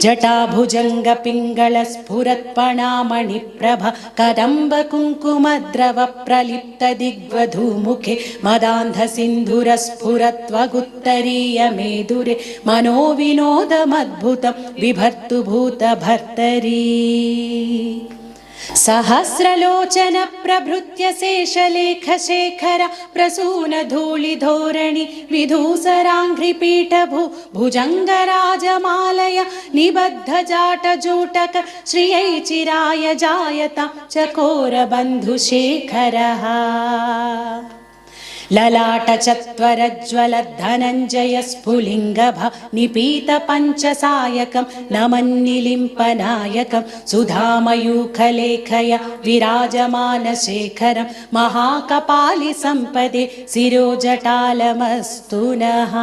जटाभुजङ्गपिङ्गलस्फुरत्पणामणिप्रभ कदम्बकुङ्कुमद्रव प्रलिप्तदिग्वधूमुखे मदान्धसिन्धुरस्फुरत्वगुत्तरीयमेदुरे मनोविनोदमद्भुतं बिभर्तु भूतभर्तरी सहस्रलोचन प्रभृत्य शेषलेखशेखर प्रसूनधूलिधोरणि विधूसराङ्घ्रिपीठभू भुजङ्गराजमालय निबद्धजाटजूटक श्रियै चिराय जायतां चकोरबन्धुशेखरः ललाटचत्वरज्ज्वल धनञ्जय स्फुलिङ्गभ निपीतपञ्चसायकं नमन्निलिम्पनायकं सुधामयूखलेखय विराजमानशेखरं महाकपालि सम्पदे शिरोजटालमस्तु नः।